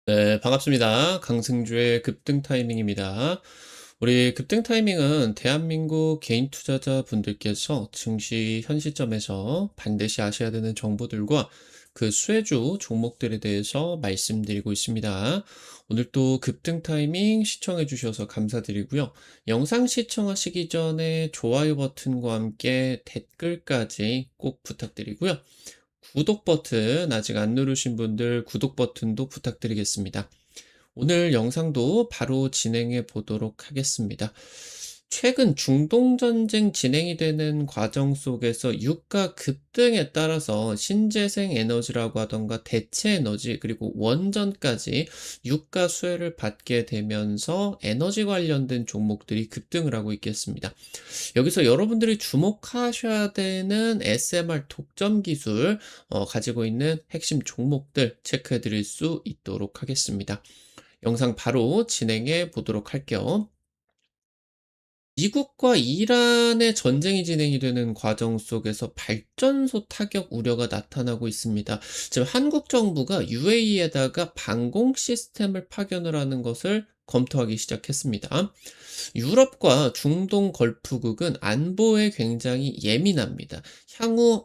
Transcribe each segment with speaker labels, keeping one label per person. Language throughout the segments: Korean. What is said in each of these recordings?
Speaker 1: 네, 반갑습니다. 강승주의 급등 타이밍입니다. 우리 급등 타이밍은 대한민국 개인 투자자분들께서 증시 현 시점에서 반드시 아셔야 되는 정보들과 그 수혜주 종목들에 대해서 말씀드리고 있습니다. 오늘 또 급등 타이밍 시청해 주셔서 감사드리고요. 영상 시청하시기 전에 좋아요 버튼과 함께 댓글까지 꼭 부탁드리고요. 구독 버튼 아직 안 누르신 분들 구독 버튼도 부탁드리겠습니다. 오늘 영상도 바로 진행해 보도록 하겠습니다. 최근 중동 전쟁 진행이 되는 과정 속에서 유가 급등에 따라서 신재생 에너지라고 하던가 대체 에너지 그리고 원전까지 유가 수혜를 받게 되면서 에너지 관련된 종목들이 급등을 하고 있겠습니다. 여기서 여러분들이 주목하셔야 되는 SMR 독점 기술 가지고 있는 핵심 종목들 체크해 드릴 수 있도록 하겠습니다. 영상 바로 진행해 보도록 할게요. 미국과 이란의 전쟁이 진행이 되는 과정 속에서 발전소 타격 우려가 나타나고 있습니다. 지금 한국 정부가 UAE에다가 방공 시스템을 파견을 하는 것을 검토하기 시작했습니다. 유럽과 중동 걸프국은 안보에 굉장히 예민합니다. 향후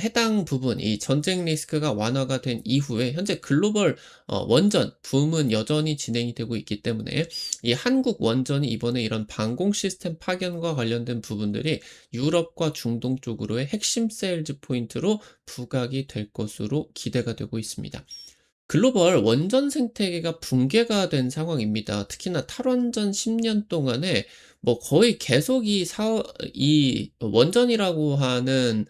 Speaker 1: 해당 부분, 이 전쟁 리스크가 완화가 된 이후에 현재 글로벌 원전 붐은 여전히 진행이 되고 있기 때문에 이 한국 원전이 이번에 이런 방공 시스템 파견과 관련된 부분들이 유럽과 중동 쪽으로의 핵심 세일즈 포인트로 부각이 될 것으로 기대가 되고 있습니다. 글로벌 원전 생태계가 붕괴가 된 상황입니다. 특히나 탈원전 10년 동안에 뭐 거의 계속 이 원전이라고 하는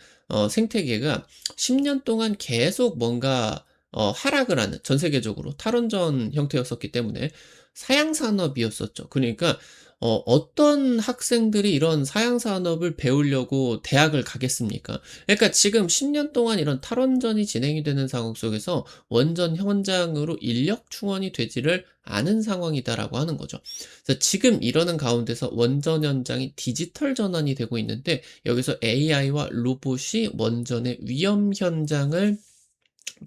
Speaker 1: 생태계가 10년 동안 계속 뭔가 하락을 하는 전 세계적으로 탈원전 형태였었기 때문에 사양 산업이었었죠. 그러니까 어떤 학생들이 이런 사양 산업을 배우려고 대학을 가겠습니까? 그러니까 지금 10년 동안 이런 탈원전이 진행이 되는 상황 속에서 원전 현장으로 인력 충원이 되지를 않은 상황이다라고 하는 거죠. 그래서 지금 이러는 가운데서 원전 현장이 디지털 전환이 되고 있는데 여기서 AI와 로봇이 원전의 위험 현장을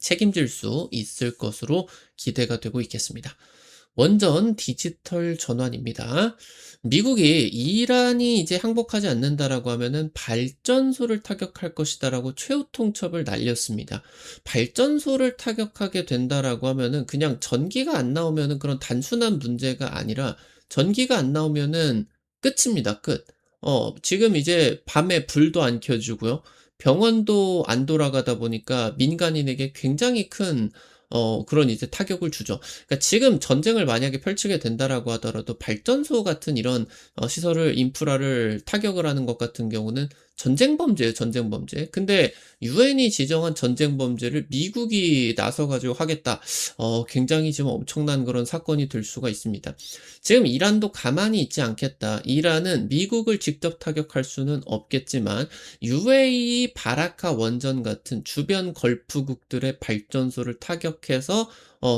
Speaker 1: 책임질 수 있을 것으로 기대가 되고 있겠습니다. 원전 디지털 전환입니다. 미국이 이란이 이제 항복하지 않는다라고 하면은 발전소를 타격할 것이다라고 최후 통첩을 날렸습니다. 발전소를 타격하게 된다라고 하면은 그냥 전기가 안 나오면은 그런 단순한 문제가 아니라 전기가 안 나오면은 끝입니다. 끝. 지금 이제 밤에 불도 안 켜주고요. 병원도 안 돌아가다 보니까 민간인에게 굉장히 큰 그런 이제 타격을 주죠. 그러니까 지금 전쟁을 만약에 펼치게 된다라고 하더라도 발전소 같은 이런 시설을 인프라를 타격을 하는 것 같은 경우는 전쟁 범죄예요, 전쟁 범죄. 근데 유엔이 지정한 전쟁 범죄를 미국이 나서 가지고 하겠다. 굉장히 지금 엄청난 그런 사건이 될 수가 있습니다. 지금 이란도 가만히 있지 않겠다. 이란은 미국을 직접 타격할 수는 없겠지만 UAE 바라카 원전 같은 주변 걸프국들의 발전소를 타격해서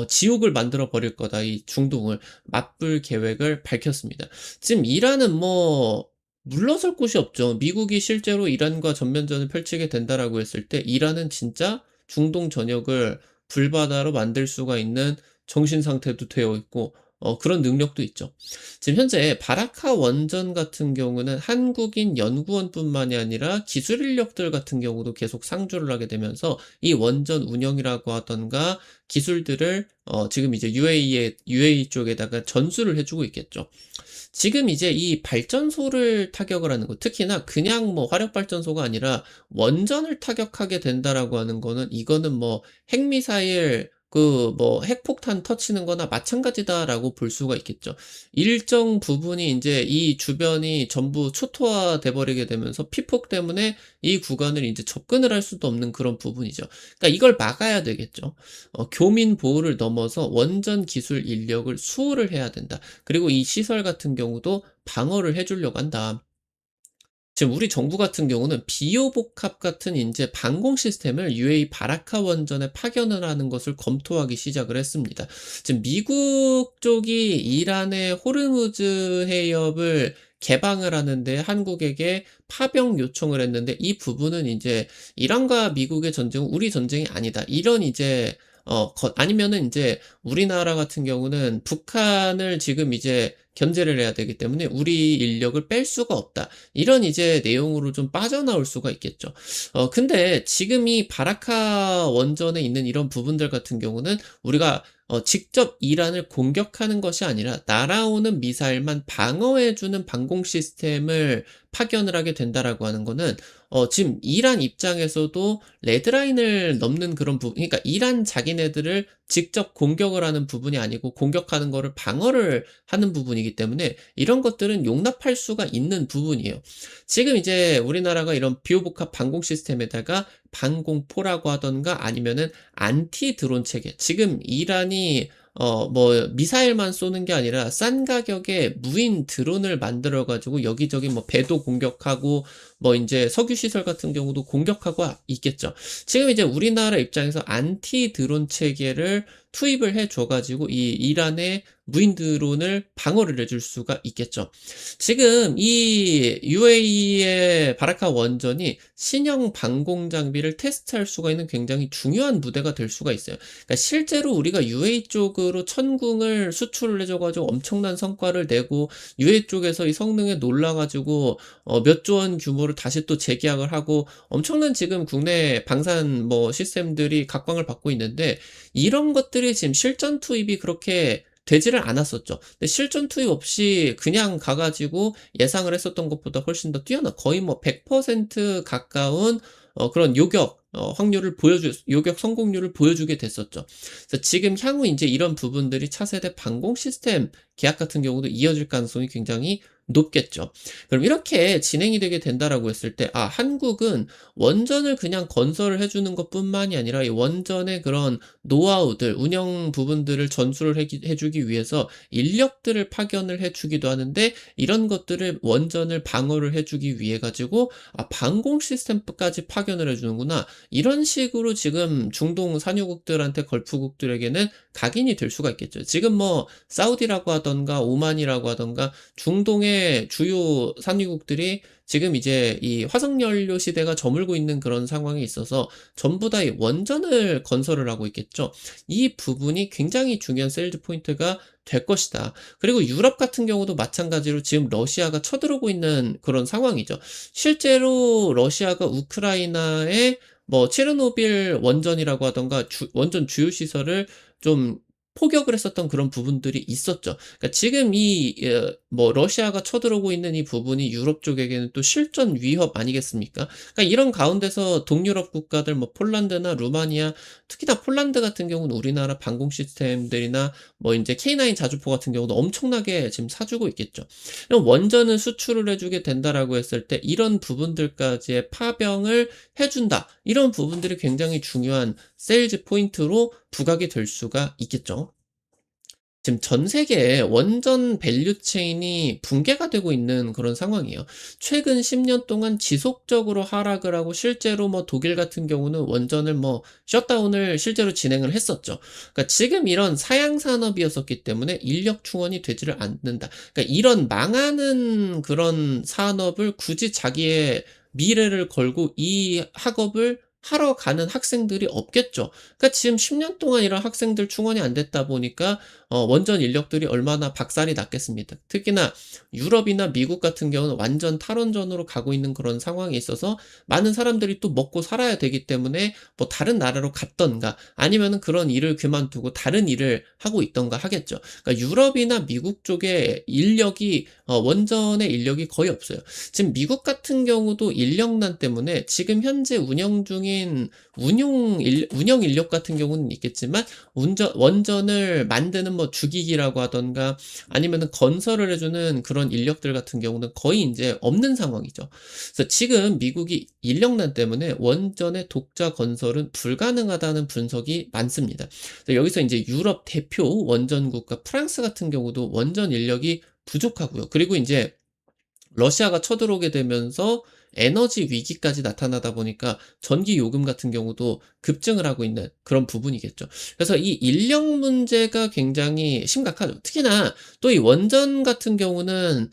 Speaker 1: 지옥을 만들어 버릴 거다. 이 중동을 맞불 계획을 밝혔습니다. 지금 이란은 뭐 물러설 곳이 없죠. 미국이 실제로 이란과 전면전을 펼치게 된다라고 했을 때 이란은 진짜 중동 전역을 불바다로 만들 수가 있는 정신 상태도 되어 있고 그런 능력도 있죠. 지금 현재 바라카 원전 같은 경우는 한국인 연구원뿐만이 아니라 기술 인력들 같은 경우도 계속 상주를 하게 되면서 이 원전 운영이라고 하던가 기술들을 지금 이제 UAE 쪽에다가 전수를 해주고 있겠죠. 지금 이제 이 발전소를 타격을 하는 거, 특히나 그냥 뭐 화력 발전소가 아니라 원전을 타격하게 된다라고 하는 거는 이거는 뭐 핵미사일 그 뭐 핵폭탄 터치는 거나 마찬가지다라고 볼 수가 있겠죠. 일정 부분이 인제 이 주변이 전부 초토화돼 버리게 되면서 피폭 때문에 이 구간을 인제 접근을 할 수도 없는 그런 부분이죠. 그러니까 이걸 막아야 되겠죠. 교민 보호를 넘어서 원전 기술 인력을 수호를 해야 된다. 그리고 이 시설 같은 경우도 방어를 해 주려고 한다. 지금 우리 정부 같은 경우는 비호복합 같은 인제 방공 시스템을 UAE 바라카 원전에 파견을 하는 것을 검토하기 시작을 했습니다. 지금 미국 쪽이 이란의 호르무즈 해협을 개방을 하는데 한국에게 파병 요청을 했는데 이 부분은 인제 '이란과 미국의 전쟁은 우리 전쟁이 아니다.' 이런 이제 아니면은 인제 우리나라 같은 경우는 북한을 지금 이제 견제를 해야 되기 때문에 '우리 인력을 뺄 수가 없다.' 이런 이제 내용으로 좀 빠져나올 수가 있겠죠. 근데 지금 이 바라카 원전에 있는 이런 부분들 같은 경우는 우리가 직접 이란을 공격하는 것이 아니라 날아오는 미사일만 방어해 주는 방공 시스템을 파견을 하게 된다라고 하는 거는 지금 이란 입장에서도 레드라인을 넘는 그런 그러니까 이란 자기네들을 직접 공격을 하는 부분이 아니고 공격하는 거를 방어를 하는 부분이기 때문에 이런 것들은 용납할 수가 있는 부분이에요. 지금 이제 우리나라가 이런 비호복합 방공 시스템에다가 방공포라고 하던가 아니면은 안티 드론 체계, 지금 이란이 뭐 미사일만 쏘는 게 아니라 싼 가격에 무인 드론을 만들어 가지고 여기저기 뭐 배도 공격하고 뭐 인제 석유 시설 같은 경우도 공격하고 있겠죠. 지금 이제 우리나라 입장에서 안티 드론 체계를 투입을 해줘 가지고 이 이란의 무인 드론을 방어를 해줄 수가 있겠죠. 지금 이 UAE의 바라카 원전이 신형 방공 장비를 테스트할 수가 있는 굉장히 중요한 무대가 될 수가 있어요. 그러니까 실제로 우리가 UAE 쪽으로 천궁을 수출을 해줘 가지고 엄청난 성과를 내고 UAE 쪽에서 이 성능에 놀라 가지고 몇 조 원 규모로 다시 또 재계약을 하고 엄청난 지금 국내 방산 뭐 시스템들이 각광을 받고 있는데, 이런 것들이 지금 실전 투입이 그렇게 되지를 않았었죠. 근데 실전 투입 없이 그냥 가 가지고 예상을 했었던 것보다 훨씬 더 뛰어난, 거의 뭐 100% 가까운 그런 요격 확률을 보여주 요격 성공률을 보여주게 됐었죠. 그래서 지금 향후 인제 이런 부분들이 차세대 방공 시스템 계약 같은 경우도 이어질 가능성이 굉장히 높겠죠. 그럼 이렇게 진행이 되게 된다라고 했을 때, 한국은 원전을 그냥 건설을 해 주는 것뿐만이 아니라 이 원전의 그런 노하우들, 운영 부분들을 전수를 해 주기 위해서 인력들을 파견을 해 주기도 하는데, 이런 것들을 원전을 방어를 해 주기 위해 가지고 방공 시스템까지 파견을 해 주는구나. 이런 식으로 지금 중동 산유국들한테, 걸프국들에게는 각인이 될 수가 있겠죠. 지금 뭐 사우디라고 하던가 오만이라고 하던가 중동의 주요 산유국들이 지금 이제 이 화석 연료 시대가 저물고 있는 그런 상황에 있어서 전부 다 이 원전을 건설을 하고 있겠죠. 이 부분이 굉장히 중요한 세일즈 포인트가 될 것이다. 그리고 유럽 같은 경우도 마찬가지로 지금 러시아가 쳐들어오고 있는 그런 상황이죠. 실제로 러시아가 우크라이나에 뭐 체르노빌 원전이라고 하던가 원전 주요 시설을 좀 포격을 했었던 그런 부분들이 있었죠. 그러니까 지금 뭐 러시아가 쳐들어오고 있는 이 부분이 유럽 쪽에게는 또 실전 위협 아니겠습니까? 그러니까 이런 가운데서 동유럽 국가들 뭐 폴란드나 루마니아, 특히나 폴란드 같은 경우는 우리나라 방공 시스템들이나 뭐 인제 K9 자주포 같은 경우도 엄청나게 지금 사주고 있겠죠. 그럼 원전을 수출을 해 주게 된다라고 했을 때 이런 부분들까지의 파병을 해 준다. 이런 부분들이 굉장히 중요한 세일즈 포인트로 부각이 될 수가 있겠죠. 지금 전 세계에 원전 밸류 체인이 붕괴가 되고 있는 그런 상황이에요. 최근 10년 동안 지속적으로 하락을 하고, 실제로 뭐 독일 같은 경우는 원전을 뭐 셧다운을 실제로 진행을 했었죠. 그러니까 지금 이런 사양 산업이었었기 때문에 인력 충원이 되지를 않는다. 그러니까 이런 망하는 그런 산업을 굳이 자기의 미래를 걸고 이 학업을 하러 가는 학생들이 없겠죠. 그러니까 지금 10년 동안 이런 학생들 충원이 안 됐다 보니까 원전 인력들이 얼마나 박살이 났겠습니까. 특히나 유럽이나 미국 같은 경우는 완전 탈원전으로 가고 있는 그런 상황에 있어서 많은 사람들이 또 먹고 살아야 되기 때문에 뭐 다른 나라로 갔던가 아니면은 그런 일을 그만두고 다른 일을 하고 있던가 하겠죠. 그러니까 유럽이나 미국 쪽에 인력이 원전의 인력이 거의 없어요. 지금 미국 같은 경우도 인력난 때문에 지금 현재 운영 중인 운영 인력 같은 경우는 있겠지만, 원전을 만드는 뭐 주기기라고 하던가 아니면은 건설을 해 주는 그런 인력들 같은 경우는 거의 인제 없는 상황이죠. 그래서 지금 미국이 인력난 때문에 원전의 독자 건설은 불가능하다는 분석이 많습니다. 그래서 여기서 인제 유럽 대표 원전 국가 프랑스 같은 경우도 원전 인력이 부족하고요. 그리고 인제 러시아가 쳐들어오게 되면서 에너지 위기까지 나타나다 보니까 전기 요금 같은 경우도 급증을 하고 있는 그런 부분이겠죠. 그래서 이 인력 문제가 굉장히 심각하죠. 특히나 또 이 원전 같은 경우는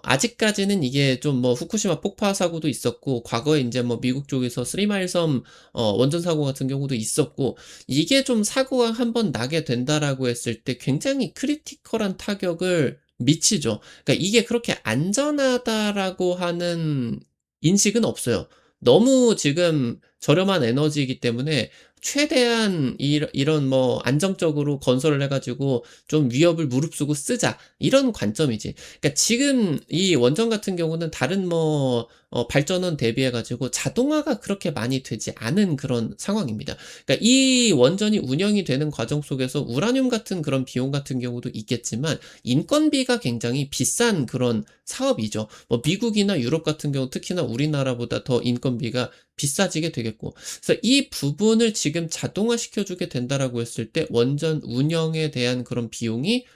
Speaker 1: 아직까지는 이게 좀 뭐 후쿠시마 폭파 사고도 있었고 과거에 인제 뭐 미국 쪽에서 스리마일 섬 원전 사고 같은 경우도 있었고 이게 좀 사고가 한번 나게 된다라고 했을 때 굉장히 크리티컬한 타격을 미치죠. 그러니까 이게 그렇게 안전하다라고 하는 인식은 없어요. 너무 지금 저렴한 에너지이기 때문에 최대한 이런 뭐 '안정적으로 건설을 해 가지고 좀 위협을 무릅쓰고 쓰자.' 이런 관점이지. 그러니까 지금 이 원전 같은 경우는 다른 뭐 발전원 대비해 가지고 자동화가 그렇게 많이 되지 않은 그런 상황입니다. 그러니까 이 원전이 운영이 되는 과정 속에서 우라늄 같은 그런 비용 같은 경우도 있겠지만 인건비가 굉장히 비싼 그런 사업이죠. 뭐 미국이나 유럽 같은 경우 특히나 우리나라보다 더 인건비가 비싸지게 되겠고. 그래서 이 부분을 지금 자동화시켜 주게 된다라고 했을 때 원전 운영에 대한 그런 비용이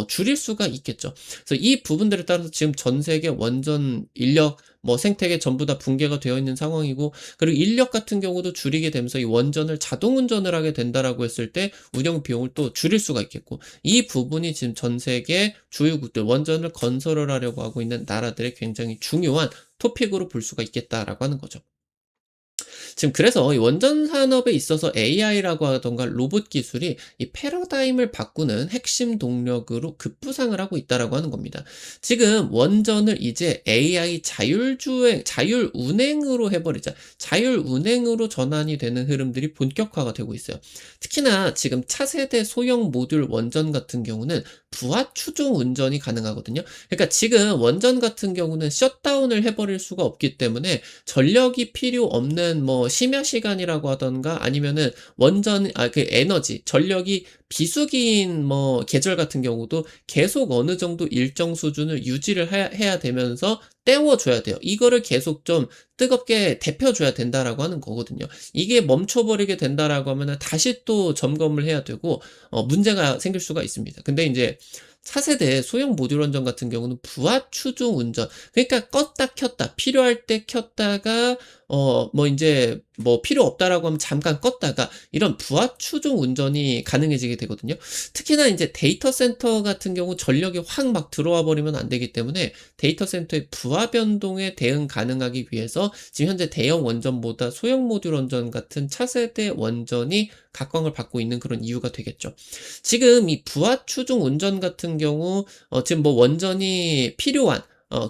Speaker 1: 줄일 수가 있겠죠. 그래서 이 부분들에 따라서 지금 전 세계 원전 인력 뭐 생태계 전부 다 붕괴가 되어 있는 상황이고 그리고 인력 같은 경우도 줄이게 되면서 이 원전을 자동 운전을 하게 된다라고 했을 때 운영 비용을 또 줄일 수가 있겠고 이 부분이 지금 전 세계 주요국들 원전을 건설을 하려고 하고 있는 나라들의 굉장히 중요한 토픽으로 볼 수가 있겠다라고 하는 거죠. 지금 그래서 이 원전 산업에 있어서 AI라고 하던가 로봇 기술이 이 패러다임을 바꾸는 핵심 동력으로 급부상을 하고 있다라고 하는 겁니다. 지금 원전을 이제 AI 자율운행으로 해버리자. 자율운행으로 전환이 되는 흐름들이 본격화가 되고 있어요. 특히나 지금 차세대 소형 모듈 원전 같은 경우는 부하 추종 운전이 가능하거든요. 그러니까 지금 원전 같은 경우는 셧다운을 해버릴 수가 없기 때문에 전력이 필요 없는 뭐 심야 시간이라고 하던가 아니면은 원전 그 에너지 전력이 비수기인 뭐 계절 같은 경우도 계속 어느 정도 일정 수준을 유지를 해야 되면서 때워 줘야 돼요. 이거를 계속 좀 뜨겁게 데펴 줘야 된다라고 하는 거거든요. 이게 멈춰 버리게 된다라고 하면은 다시 또 점검을 해야 되고 문제가 생길 수가 있습니다. 근데 인제 차세대 소형 모듈 원전 같은 경우는 부하 추종 운전 그러니까 껐다 켰다 필요할 때 켰다가 뭐 인제 뭐 필요 없다라고 하면 잠깐 껐다가 이런 부하 추종 운전이 가능해지게 되거든요. 특히나 인제 데이터 센터 같은 경우 전력이 확 막 들어와 버리면 안 되기 때문에 데이터 센터의 부하 변동에 대응 가능하기 위해서 지금 현재 대형 원전보다 소형 모듈 원전 같은 차세대 원전이 각광을 받고 있는 그런 이유가 되겠죠. 지금 이 부하 추종 운전 같은 경우 지금 뭐 원전이 필요한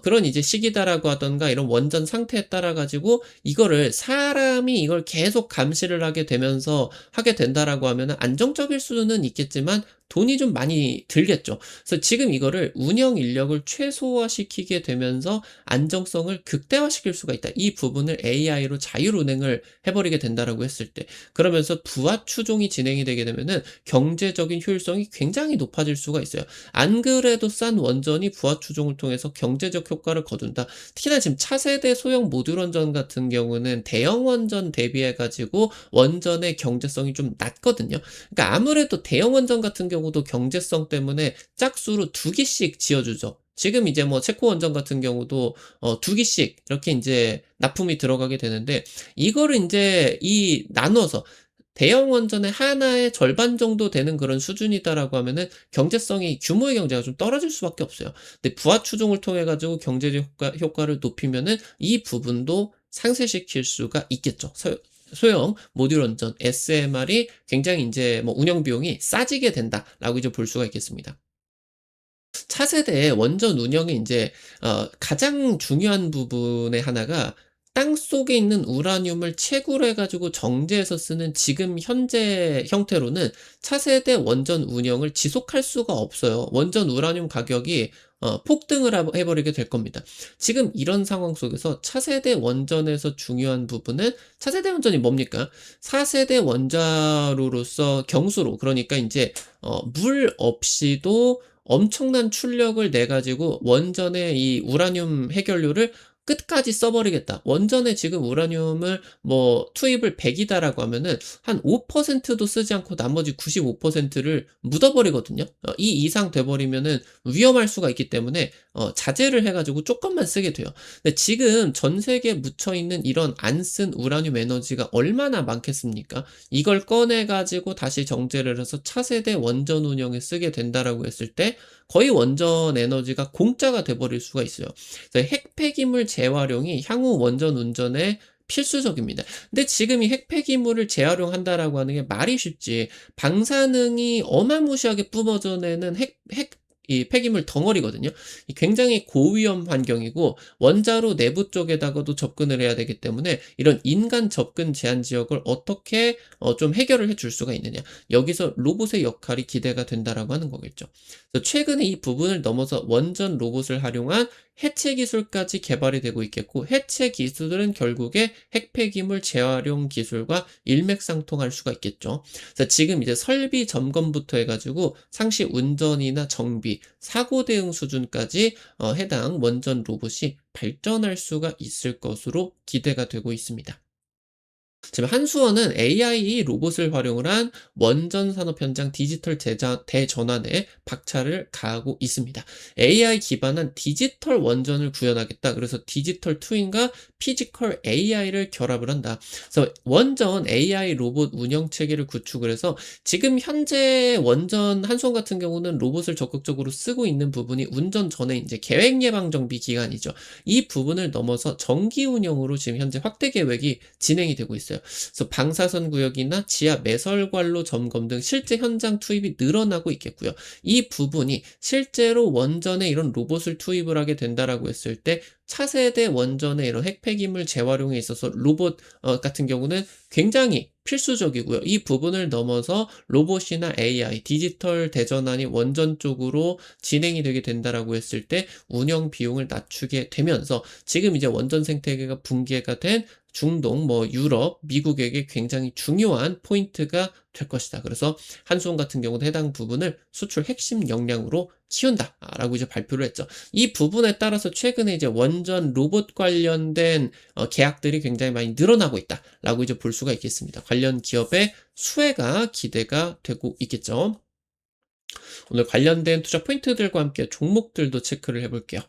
Speaker 1: 그런 이제 시기다라고 하던가 이런 원전 상태에 따라 가지고 이거를 사람이 이걸 계속 감시를 하게 되면서 하게 된다라고 하면은 안정적일 수는 있겠지만 돈이 좀 많이 들겠죠. 그래서 지금 이거를 운영 인력을 최소화시키게 되면서 안정성을 극대화시킬 수가 있다. 이 부분을 AI로 자율 운행을 해 버리게 된다라고 했을 때 그러면서 부하 추종이 진행이 되게 되면은 경제적인 효율성이 굉장히 높아질 수가 있어요. 안 그래도 싼 원전이 부하 추종을 통해서 경제적 효과를 거둔다. 특히나 지금 차세대 소형 모듈 원전 같은 경우는 대형 원전 대비해 가지고 원전의 경제성이 좀 낮거든요. 그러니까 아무래도 대형 원전 같은 경우도 경제성 때문에 짝수로 2기씩 지어 주죠. 지금 이제 뭐 체코 원전 같은 경우도 2기씩 이렇게 인제 납품이 들어가게 되는데 이거를 인제 이 나눠서 대형 원전의 하나의 절반 정도 되는 그런 수준이다라고 하면은 경제성이 규모의 경제가 좀 떨어질 수밖에 없어요. 근데 부하 추종을 통해 가지고 경제적 효과를 높이면은 이 부분도 상쇄시킬 수가 있겠죠. 소형 모듈 원전 SMR이 굉장히 인제 뭐 운영 비용이 싸지게 된다라고 이제 볼 수가 있겠습니다. 차세대 원전 운영의 인제 가장 중요한 부분의 하나가 땅속에 있는 우라늄을 채굴해 가지고 정제해서 쓰는 지금 현재 형태로는 차세대 원전 운영을 지속할 수가 없어요. 원전 우라늄 가격이 폭등을 해 버리게 될 겁니다. 지금 이런 상황 속에서 차세대 원전에서 중요한 부분은 차세대 원전이 뭡니까? 4세대 원자로로서 경수로 그러니까 인제 물 없이도 엄청난 출력을 내 가지고 원전의 이 우라늄 해결료를 끝까지 써 버리겠다. 원전에 지금 우라늄을 뭐 투입을 100 이다라고 하면은 한 5%도 쓰지 않고 나머지 95%를 묻어 버리거든요. 이 이상 돼 버리면은 위험할 수가 있기 때문에 자제를 해 가지고 쪼끔만 쓰게 돼요. 근데 지금 전 세계에 묻혀 있는 이런 안 쓴 우라늄 에너지가 얼마나 많겠습니까? 이걸 꺼내 가지고 다시 정제를 해서 차세대 원전 운영에 쓰게 된다라고 했을 때 거의 원전 에너지가 공짜가 돼 버릴 수가 있어요. 그래서 핵폐기물 재활용이 향후 원전 운전에 필수적입니다. 근데 지금 이 핵폐기물을 재활용한다라고 하는 게 말이 쉽지 방사능이 어마무시하게 뿜어져 내는 이 폐기물 덩어리거든요. 이 굉장히 고위험 환경이고 원자로 내부 쪽에다가도 접근을 해야 되기 때문에 이런 인간 접근 제한 지역을 어떻게 좀 해결을 해줄 수가 있느냐. 여기서 로봇의 역할이 기대가 된다라고 하는 거겠죠. 그래서 최근에 이 부분을 넘어서 원전 로봇을 활용한 해체 기술까지 개발이 되고 있겠고 해체 기술은 결국에 핵폐기물 재활용 기술과 일맥상통할 수가 있겠죠. 그래서 지금 이제 설비 점검부터 해가지고 상시 운전이나 정비, 사고 대응 수준까지 해당 원전 로봇이 발전할 수가 있을 것으로 기대가 되고 있습니다. 지금 한수원은 AI 로봇을 활용을 한 원전 산업 현장 디지털 대전환에 박차를 가하고 있습니다. AI 기반한 디지털 원전을 구현하겠다. 그래서 디지털 트윈과 피지컬 AI를 결합을 한다. 그래서 원전 AI 로봇 운영 체계를 구축을 해서 지금 현재 원전 한수원 같은 경우는 로봇을 적극적으로 쓰고 있는 부분이 운전 전에 이제 계획 예방 정비 기간이죠. 이 부분을 넘어서 정기 운영으로 지금 현재 확대 계획이 진행이 되고 있어요. 그래서 방사선 구역이나 지하 매설관로 점검 등 실제 현장 투입이 늘어나고 있겠고요. 이 부분이 실제로 원전에 이런 로봇을 투입을 하게 된다라고 했을 때 차세대 원전의 이런 핵폐기물 재활용에 있어서 로봇 같은 경우는 굉장히 필수적이고요. 이 부분을 넘어서 로봇이나 AI, 디지털 대전환이 원전 쪽으로 진행이 되게 된다라고 했을 때 운영 비용을 낮추게 되면서 지금 이제 원전 생태계가 붕괴가 된 중동, 뭐 유럽, 미국에게 굉장히 중요한 포인트가 될 것이다. 그래서 한수원 같은 경우도 해당 부분을 수출 핵심 역량으로 키운다라고 이제 발표를 했죠. 이 부분에 따라서 최근에 이제 원전 로봇 관련된 계약들이 굉장히 많이 늘어나고 있다라고 이제 볼 수가 있겠습니다. 관련 기업의 수혜가 기대가 되고 있겠죠. 오늘 관련된 투자 포인트들과 함께 종목들도 체크를 해볼게요.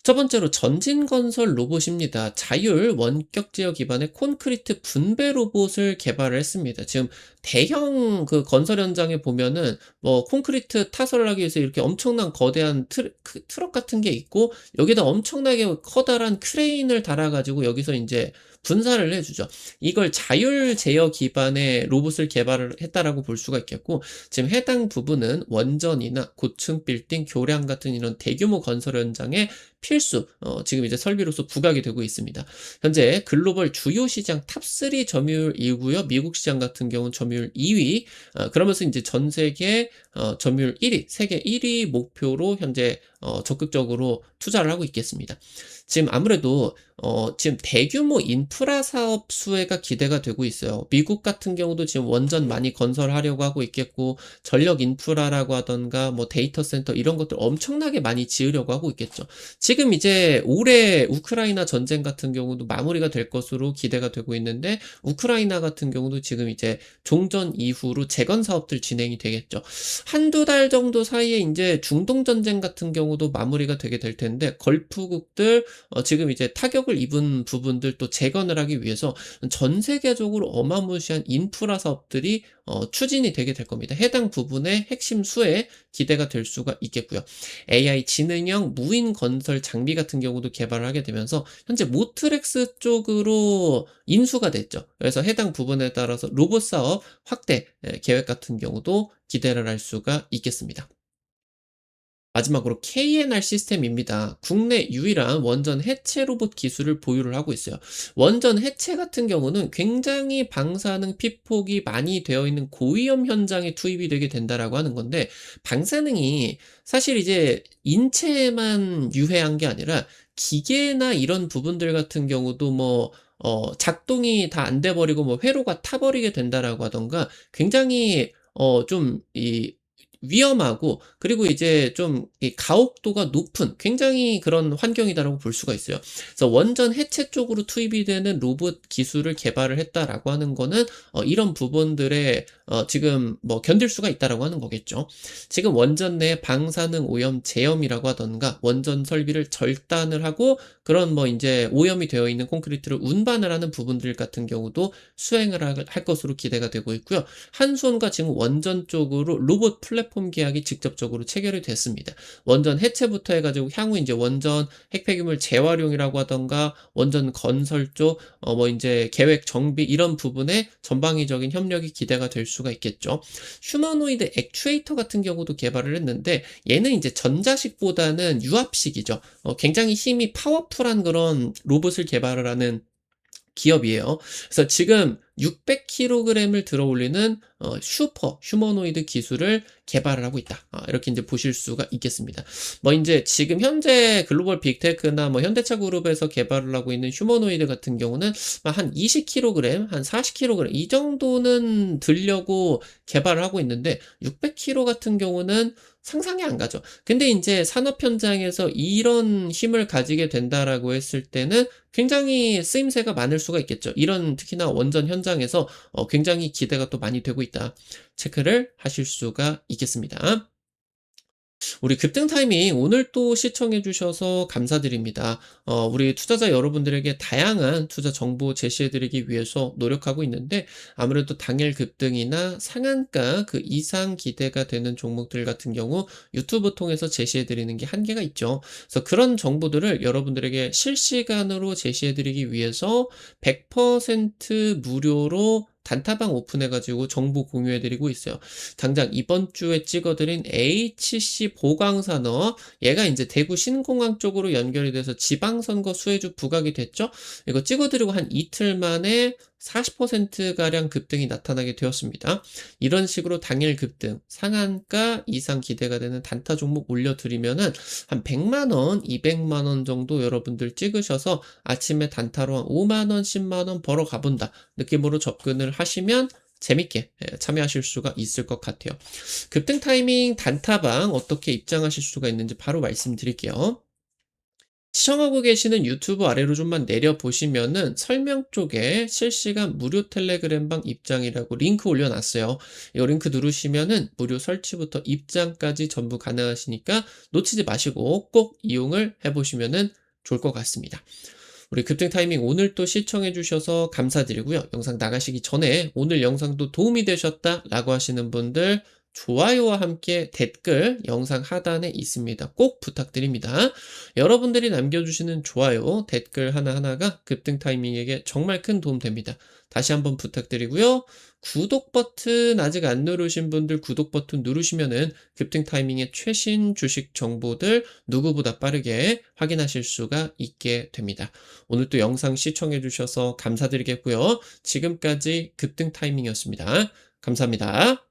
Speaker 1: 첫 번째로 전진건설 로봇입니다. 자율 원격 제어 기반의 콘크리트 분배 로봇을 개발을 했습니다. 지금 대형 그 건설 현장에 보면은 뭐 콘크리트 타설을 하기 위해서 이렇게 엄청난 거대한 트럭 같은 게 있고 여기다 엄청나게 커다란 크레인을 달아가지고 여기서 이제 분사를 해주죠. 이걸 자율 제어 기반의 로봇을 개발을 했다라고 볼 수가 있겠고 지금 해당 부분은 원전이나 고층 빌딩, 교량 같은 이런 대규모 건설 현장에 필수 지금 이제 설비로서 부각이 되고 있습니다. 현재 글로벌 주요 시장 탑3 점유율이고요. 미국 시장 같은 경우는 점유율 2위. 그러면서 이제 전 세계 점유율 1위, 세계 1위 목표로 현재 적극적으로 투자를 하고 있겠습니다. 지금 아무래도 지금 대규모 인프라 사업 수혜가 기대가 되고 있어요. 미국 같은 경우도 지금 원전 많이 건설하려고 하고 있겠고 전력 인프라라고 하던가 뭐 데이터 센터 이런 것들 엄청나게 많이 지으려고 하고 있겠죠. 지금 이제 올해 우크라이나 전쟁 같은 경우도 마무리가 될 것으로 기대가 되고 있는데 우크라이나 같은 경우도 지금 이제 종전 이후로 재건 사업들 진행이 되겠죠. 한두 달 정도 사이에 이제 중동 전쟁 같은 경우도 마무리가 되게 될 텐데 걸프국들 지금 이제 타격을 입은 부분들 또 재건을 하기 위해서 전 세계적으로 어마무시한 인프라 사업들이 추진이 되게 될 겁니다. 해당 부분의 핵심 수혜 기대가 될 수가 있겠고요. AI 지능형 무인 건설 장비 같은 경우도 개발을 하게 되면서 현재 모트렉스 쪽으로 인수가 됐죠. 그래서 해당 부분에 따라서 로봇 사업 확대 계획 같은 경우도 기대를 할 수가 있겠습니다. 마지막으로 KNR 시스템입니다. 국내 유일한 원전 해체 로봇 기술을 보유를 하고 있어요. 원전 해체 같은 경우는 굉장히 방사능 피폭이 많이 되어 있는 고위험 현장에 투입이 되게 된다라고 하는 건데 방사능이 사실 이제 인체에만 유해한 게 아니라 기계나 이런 부분들 같은 경우도 뭐 작동이 다 안 돼 버리고 뭐 회로가 타 버리게 된다라고 하던가 굉장히 좀이 위험하고 그리고 이제 좀 이 가혹도가 높은 굉장히 그런 환경이다라고 볼 수가 있어요. 그래서 원전 해체 쪽으로 투입이 되는 로봇 기술을 개발을 했다라고 하는 거는 이런 부분들에 지금 뭐 견딜 수가 있다라고 하는 거겠죠. 지금 원전 내 방사능 오염 제염이라고 하던가 원전 설비를 절단을 하고 그런 뭐 인제 오염이 되어 있는 콘크리트를 운반을 하는 부분들 같은 경우도 수행을 할 것으로 기대가 되고 있고요. 한수원과 지금 원전 쪽으로 로봇 플랫폼 계약이 직접적으로 체결이 됐습니다. 원전 해체부터 해 가지고 향후 인제 원전 핵폐기물 재활용이라고 하던가 원전 건설 쪽 뭐 인제 계획 정비 이런 부분에 전방위적인 협력이 기대가 될 수가 있겠죠. 휴머노이드 액추에이터 같은 경우도 개발을 했는데 얘는 인제 전자식보다는 유압식이죠. 굉장히 힘이 파워풀한 그런 로봇을 개발을 하는 기업이에요. 그래서 지금 600kg을 들어 올리는 슈퍼 휴머노이드 기술을 개발을 하고 있다. 이렇게 인제 보실 수가 있겠습니다. 뭐 인제 지금 현재 글로벌 빅테크나 뭐 현대차 그룹에서 개발을 하고 있는 휴머노이드 같은 경우는 한 20kg, 한 40kg 이 정도는 들려고 개발을 하고 있는데 600kg 같은 경우는 상상이 안 가죠. 근데 인제 산업 현장에서 이런 힘을 가지게 된다라고 했을 때는 굉장히 쓰임새가 많을 수가 있겠죠. 이런 특히나 원전 현장에서 굉장히 기대가 또 많이 되고 있다. 체크를 하실 수가 있겠습니다. 우리 급등 타이밍 오늘 또 시청해 주셔서 감사드립니다. 우리 투자자 여러분들에게 다양한 투자 정보 제시해 드리기 위해서 노력하고 있는데 아무래도 당일 급등이나 상한가 그 이상 기대가 되는 종목들 같은 경우 유튜브 통해서 제시해 드리는 게 한계가 있죠. 그래서 그런 정보들을 여러분들에게 실시간으로 제시해 드리기 위해서 100% 무료로 단타방 오픈해 가지고 정보 공유해 드리고 있어요. 당장 이번 주에 찍어드린 HC 보강산업 얘가 이제 대구 신공항 쪽으로 연결이 돼서 지방선거 수혜주 부각이 됐죠. 이거 찍어드리고 한 이틀 만에 40%가량 급등이 나타나게 되었습니다. 이런 식으로 당일 급등, 상한가 이상 기대가 되는 단타 종목 올려드리면은 한 100만원, 200만원 정도 여러분들 찍으셔서 아침에 단타로 한 5만원, 10만원 벌어 가본다 느낌으로 접근을 하시면 재밌게 참여하실 수가 있을 것 같아요. 급등 타이밍 단타방 어떻게 입장하실 수가 있는지 바로 말씀드릴게요. 시청하고 계시는 유튜브 아래로 좀만 내려보시면은 설명 쪽에 실시간 무료 텔레그램방 입장이라고 링크 올려놨어요. 이 링크 누르시면은 무료 설치부터 입장까지 전부 가능하시니까 놓치지 마시고 꼭 이용을 해보시면은 좋을 것 같습니다. 우리 급등 타이밍 오늘 또 시청해 주셔서 감사드리고요. 영상 나가시기 전에 오늘 영상도 도움이 되셨다라고 하시는 분들 좋아요와 함께 댓글 영상 하단에 있습니다. 꼭 부탁드립니다. 여러분들이 남겨주시는 좋아요, 댓글 하나하나가 급등 타이밍에게 정말 큰 도움 됩니다. 다시 한번 부탁드리고요. 구독 버튼 아직 안 누르신 분들 구독 버튼 누르시면은 급등 타이밍의 최신 주식 정보들 누구보다 빠르게 확인하실 수가 있게 됩니다. 오늘 또 영상 시청해 주셔서 감사드리겠고요. 지금까지 급등 타이밍이었습니다. 감사합니다.